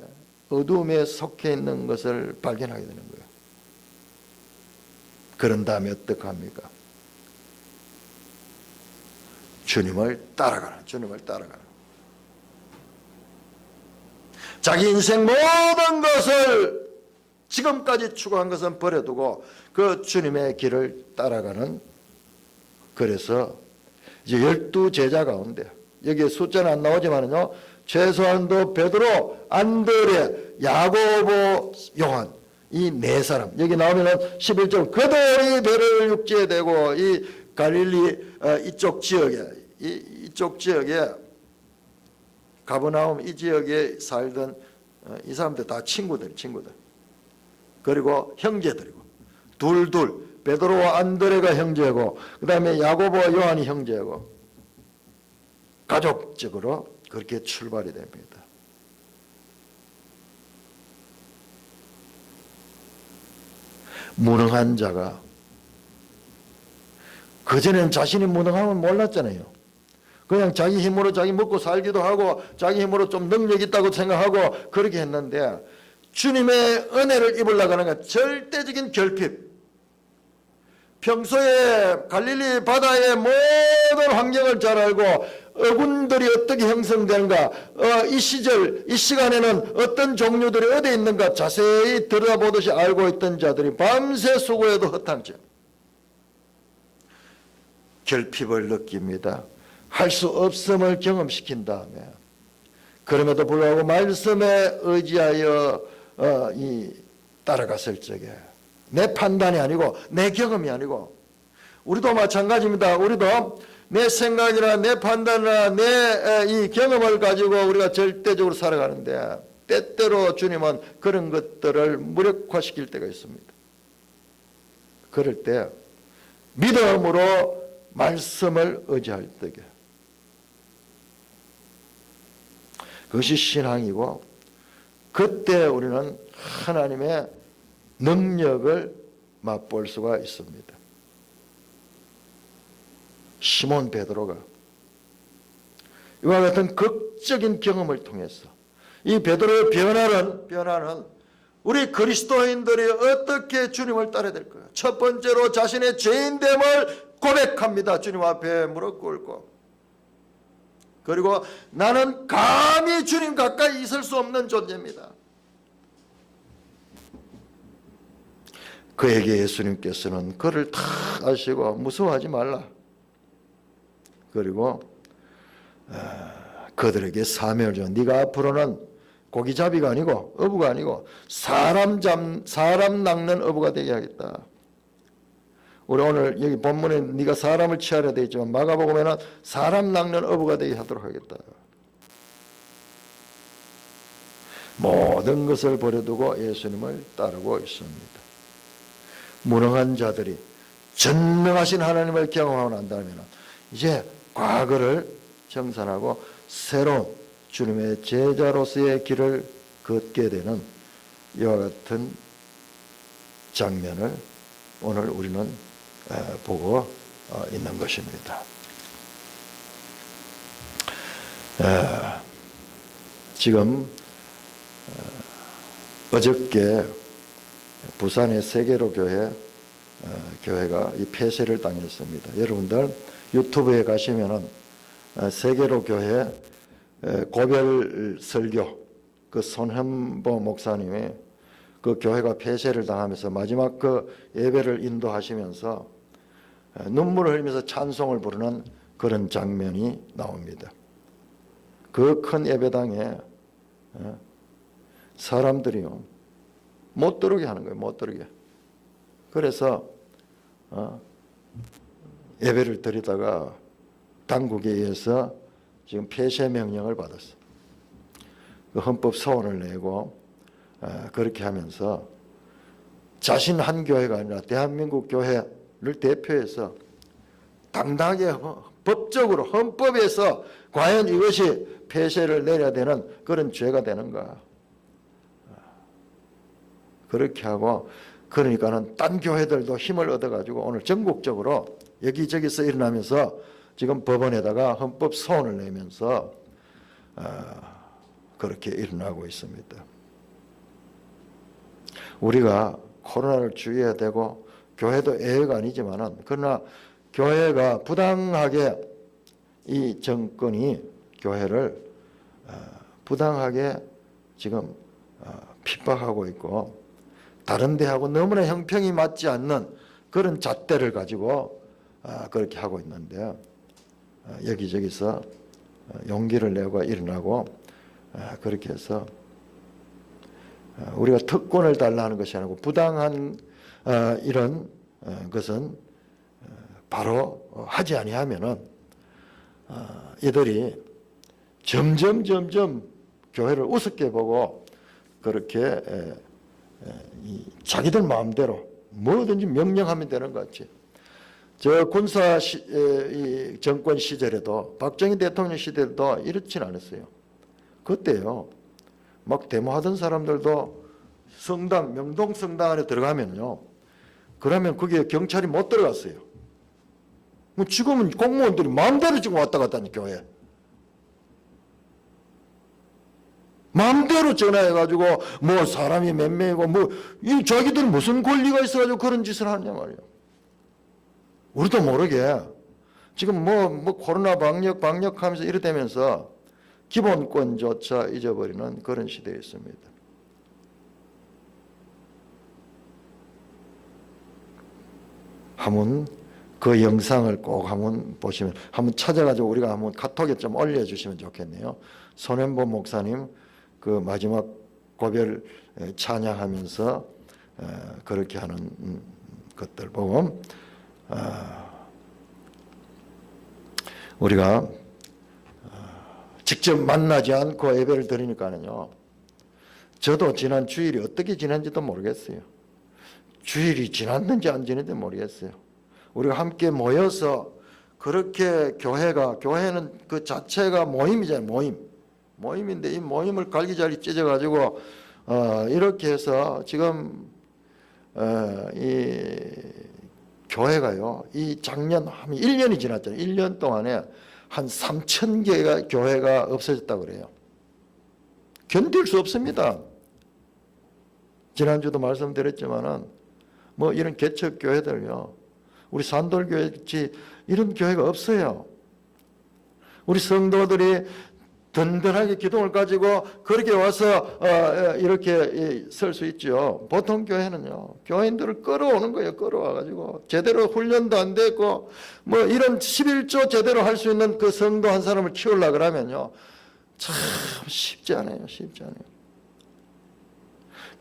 어두움에 속해 있는 것을 발견하게 되는 거예요. 그런 다음에 어떡합니까? 주님을 따라가는. 자기 인생 모든 것을 지금까지 추구한 것은 버려두고 그 주님의 길을 따라가는. 그래서 이제 12제자 가운데 여기에 숫자는 안 나오지만은요, 최소한도 베드로, 안드레, 야고보, 요한 이 네 사람 여기 나오면은 11절 그들이 배를 육지에 대고 이 갈릴리 이쪽 지역에 가버나움 이 지역에 살던 이 사람들 다 친구들 그리고 형제들이고 둘 베드로와 안드레가 형제고 그 다음에 야고보와 요한이 형제고 가족적으로 그렇게 출발이 됩니다. 무능한 자가 그전에는 자신이 무능함을 몰랐잖아요. 그냥 자기 힘으로 자기 먹고 살기도 하고 자기 힘으로 좀 능력 있다고 생각하고 그렇게 했는데 주님의 은혜를 입으려고 하는 건 절대적인 결핍. 평소에 갈릴리 바다의 모든 환경을 잘 알고 어군들이 어떻게 형성되는가, 이 시절 이 시간에는 어떤 종류들이 어디에 있는가 자세히 들여다보듯이 알고 있던 자들이 밤새 수고해도 허탕치 결핍을 느낍니다. 할 수 없음을 경험시킨 다음에 그럼에도 불구하고 말씀에 의지하여 따라갔을 적에 내 판단이 아니고 내 경험이 아니고 우리도 마찬가지입니다. 우리도 내 생각이나 내 판단이나 내 이 경험을 가지고 우리가 절대적으로 살아가는데 때때로 주님은 그런 것들을 무력화시킬 때가 있습니다. 그럴 때 믿음으로 말씀을 의지할 때에 그것이 신앙이고 그때 우리는 하나님의 능력을 맛볼 수가 있습니다. 시몬 베드로가 이와 같은 극적인 경험을 통해서 이 베드로의 변화는 우리 그리스도인들이 어떻게 주님을 따라야 될까요? 첫 번째로 자신의 죄인됨을 고백합니다. 주님 앞에 무릎 꿇고. 그리고 나는 감히 주님 가까이 있을 수 없는 존재입니다. 그에게 예수님께서는 그를 다 아시고 무서워하지 말라. 그리고 그들에게 사명을 줘. 네가 앞으로는 고기잡이가 아니고 어부가 아니고 사람 낚는 어부가 되게 하겠다. 우리 오늘 여기 본문에 네가 사람을 취하려 되어 있지만 마가복음에는 사람 낚는 어부가 되게 하도록 하겠다. 모든 것을 버려두고 예수님을 따르고 있습니다. 무능한 자들이 전능하신 하나님을 경험하고 난 다음에 이제 과거를 청산하고 새로운 주님의 제자로서의 길을 걷게 되는 이와 같은 장면을 오늘 우리는 보고 있는 것입니다. 지금 어저께 부산의 세계로 교회가 이 폐쇄를 당했습니다. 여러분들 유튜브에 가시면은 세계로 교회 고별 설교 그 손현보 목사님이 그 교회가 폐쇄를 당하면서 마지막 그 예배를 인도하시면서 눈물을 흘리면서 찬송을 부르는 그런 장면이 나옵니다. 그 큰 예배당에 사람들이요 못 들어오게 하는 거예요. 못 들어오게. 그래서 예배를 드리다가 당국에 의해서 지금 폐쇄 명령을 받았어. 그 헌법 소원을 내고 그렇게 하면서 자신 한 교회가 아니라 대한민국 교회를 대표해서 당당하게 법적으로 헌법에서 과연 이것이 폐쇄를 내려야 되는 그런 죄가 되는가. 그렇게 하고 그러니까는 딴 교회들도 힘을 얻어가지고 오늘 전국적으로 여기저기서 일어나면서 지금 법원에다가 헌법 소원을 내면서 그렇게 일어나고 있습니다. 우리가 코로나를 주의해야 되고 교회도 예외가 아니지만은 그러나 교회가 부당하게 이 정권이 교회를 부당하게 지금 핍박하고 있고 다른 데하고 너무나 형평이 맞지 않는 그런 잣대를 가지고 그렇게 하고 있는데 여기저기서 용기를 내고 일어나고 그렇게 해서 우리가 특권을 달라는 것이 아니고 부당한 이런 것은 바로 하지 아니하면은 이들이 점점 교회를 우습게 보고 그렇게 자기들 마음대로 뭐든지 명령하면 되는 것 같지. 저 군사 정권 시절에도 박정희 대통령 시대도 이렇진 않았어요. 그때요 막 데모하던 사람들도 성당 명동 성당 안에 들어가면요 그러면 거기에 경찰이 못 들어갔어요. 뭐 지금은 공무원들이 마음대로 지금 왔다 갔다 하니 교회 마음대로 전화해가지고 뭐 사람이 몇 명이고 뭐 이 자기들 무슨 권리가 있어가지고 그런 짓을 하냐 말이야. 우리도 모르게 지금 뭐 코로나 방역하면서 이러다면서 기본권조차 잊어버리는 그런 시대에 있습니다. 한번 그 영상을 꼭 한번 보시면 한번 찾아가지고 우리가 한번 카톡에 좀 올려주시면 좋겠네요. 손현보 목사님 그 마지막 고별 찬양하면서 그렇게 하는 것들 보고 우리가 직접 만나지 않고 예배를 드리니까는요 저도 지난 주일이 어떻게 지난지도 모르겠어요. 주일이 지났는지 안 지났는지 모르겠어요. 우리가 함께 모여서 그렇게 교회는 그 자체가 모임이잖아요. 모임인데 이 모임을 갈기자리 찢어가지고 이렇게 해서 지금 이 교회가요 이 작년 1년이 지났잖아요. 1년 동안에 한 3,000개가 교회가 없어졌다고 그래요. 견딜 수 없습니다. 지난주도 말씀드렸지만은 뭐 이런 개척 교회들요 우리 산돌교회지 이런 교회가 없어요. 우리 성도들이 든든하게 기둥을 가지고 그렇게 와서 이렇게 설 수 있죠. 보통 교회는요, 교인들을 끌어오는 거예요. 끌어와가지고 제대로 훈련도 안 됐고 뭐 이런 11조 제대로 할 수 있는 그 성도 한 사람을 키우려고 그러면요, 참 쉽지 않아요. 쉽지 않아요.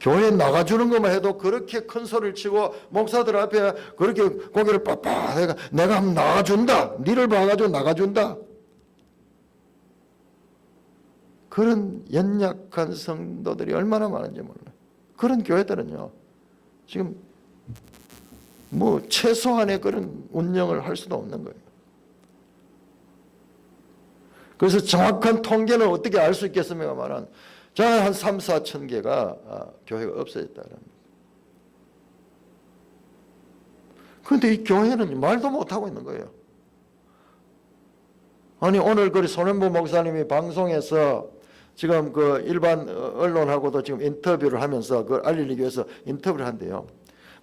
교회 나가주는 것만 해도 그렇게 큰 소리를 치고 목사들 앞에 그렇게 고개를 빳빳 내가 한번 나가준다, 니를 봐가지고 나가준다. 그런 연약한 성도들이 얼마나 많은지 몰라요. 그런 교회들은요, 지금 뭐 최소한의 그런 운영을 할 수도 없는 거예요. 그래서 정확한 통계는 어떻게 알 수 있겠습니까만은 한 3, 4천 개가 교회가 없어졌다 그럽니다. 그런데 이 교회는 말도 못하고 있는 거예요. 아니 오늘 그 손현보 목사님이 방송에서 지금 그 일반 언론하고도 지금 인터뷰를 하면서 그걸 알리기 위해서 인터뷰를 한대요.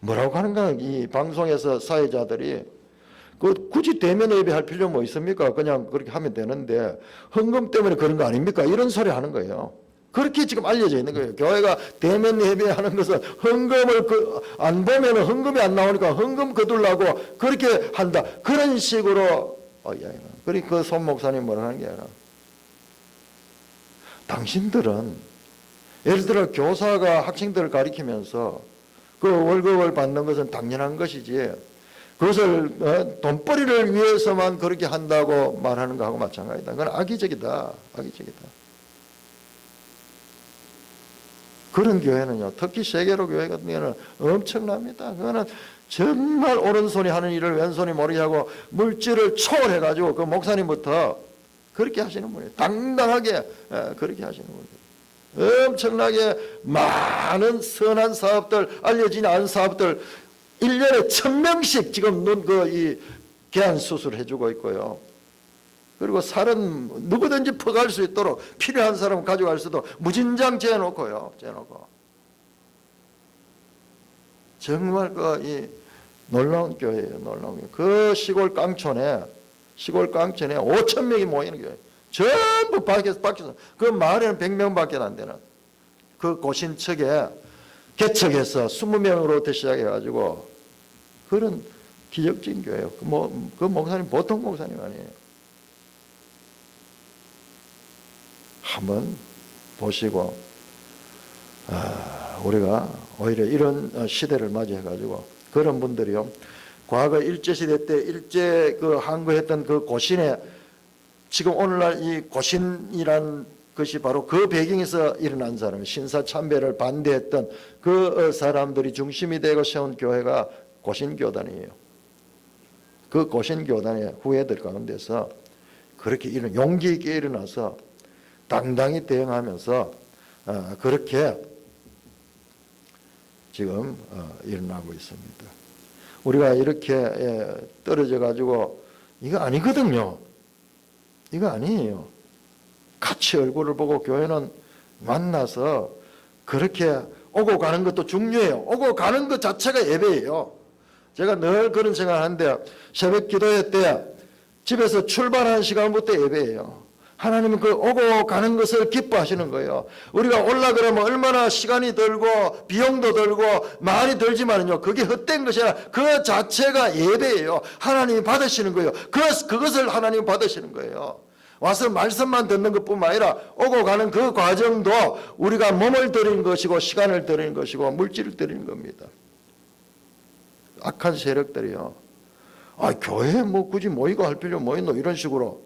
뭐라고 하는가, 이 방송에서 사회자들이 그 굳이 대면 예배할 필요 뭐 있습니까? 그냥 그렇게 하면 되는데 헌금 때문에 그런 거 아닙니까? 이런 소리 하는 거예요. 그렇게 지금 알려져 있는 거예요. 교회가 대면 예배하는 것은 헌금을 안 보면 헌금이 안 나오니까 헌금 거둘라고 그렇게 한다. 그런 식으로 그리고 그 손 목사님 뭐라 하는 게 아니라, 당신들은 예를 들어 교사가 학생들을 가리키면서 그 월급을 받는 것은 당연한 것이지 그것을 돈벌이를 위해서만 그렇게 한다고 말하는 거하고 마찬가지다. 그건 악의적이다. 악의적이다. 그런 교회는요, 특히 세계로 교회 같은 경우는 엄청납니다. 그거는 정말 오른손이 하는 일을 왼손이 모르게 하고 물질을 초월해가지고 그 목사님부터 그렇게 하시는 분이에요. 당당하게 그렇게 하시는 분이에요. 엄청나게 많은 선한 사업들, 알려지지 않은 사업들 1년에 1000명씩 지금 이 개안 수술을 해주고 있고요. 그리고 살은 누구든지 퍼갈 수 있도록 필요한 사람 가져갈 수도 무진장 재놓고요. 재놓고. 정말 이 놀라운 교회예요. 놀라운 교회. 그 시골 깡촌에 5,000명이 모이는 교회. 전부 밖에서 그 마을에는 100명밖에 안 되는 그 고신척에 개척해서 20명으로부터 시작해가지고 그런 기적적인 교회예요. 그 목사님 보통 목사님 아니에요. 한번 보시고 우리가 오히려 이런 시대를 맞이해가지고 그런 분들이요, 과거 일제시대 때 일제 그 항거했던 그 고신에 지금 오늘날 이 고신이란 것이 바로 그 배경에서 일어난 사람, 신사참배를 반대했던 그 사람들이 중심이 되고 세운 교회가 고신교단이에요. 그 고신교단의 후예들 가운데서 그렇게 용기 있게 일어나서 당당히 대응하면서 그렇게 지금 일어나고 있습니다. 우리가 이렇게 떨어져 가지고 이거 아니거든요. 이거 아니에요. 같이 얼굴을 보고 교회는 만나서 그렇게 오고 가는 것도 중요해요. 오고 가는 것 자체가 예배예요. 제가 늘 그런 생각을 하는데 새벽 기도회 때 집에서 출발하는 시간부터 예배예요. 하나님은 그 오고 가는 것을 기뻐하시는 거예요. 우리가 올라가려면 얼마나 시간이 들고 비용도 들고 많이 들지만요, 그게 헛된 것이 아니라 그 자체가 예배예요. 하나님이 받으시는 거예요. 그것을 하나님이 받으시는 거예요. 와서 말씀만 듣는 것뿐만 아니라 오고 가는 그 과정도 우리가 몸을 들이는 것이고 시간을 들이는 것이고 물질을 들이는 겁니다. 악한 세력들이요, 교회에 뭐 굳이 모이고 할 필요 뭐 있노, 이런 식으로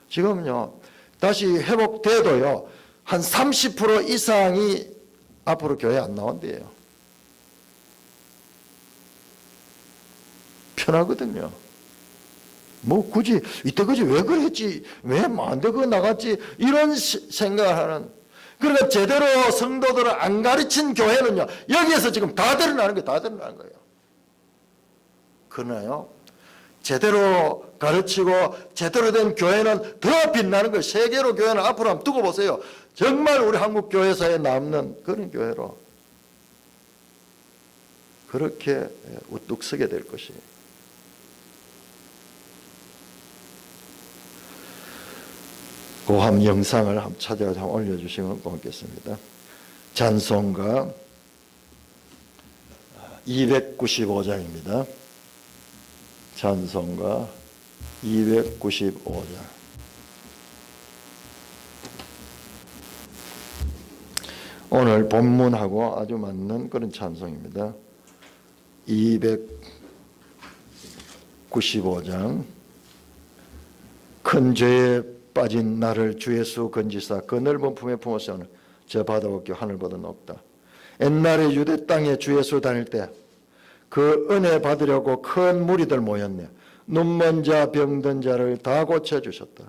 지금요 다시 회복돼도요 한 30% 이상이 앞으로 교회 안 나온대요. 편하거든요. 뭐 굳이 이때까지 왜 그랬지, 왜 안 되고 나갔지, 이런 생각을 하는. 그러니까 제대로 성도들을 안 가르친 교회는요 여기에서 지금 다 드러나는 거예요. 다 드러나는 거예요. 그러나요, 제대로 가르치고 제대로 된 교회는 더 빛나는 거예요. 세계로 교회는 앞으로 한번 두고 보세요. 정말 우리 한국 교회사에 남는 그런 교회로 그렇게 우뚝 서게 될 것이에요. 고함 영상을 한번 찾아서 한번 올려주시면 고맙겠습니다. 찬송가 295장입니다. 찬송가 295장. 오늘 본문하고 아주 맞는 그런 찬송입니다. 295장. 큰 죄에 빠진 나를 주 예수 건지사 그 넓은 품에 품어서 저 바다 없기 하늘보다 높다. 옛날에 유대 땅에 주 예수 다닐 때 그 은혜 받으려고 큰 무리들 모였네. 눈먼 자 병든 자를 다 고쳐주셨다.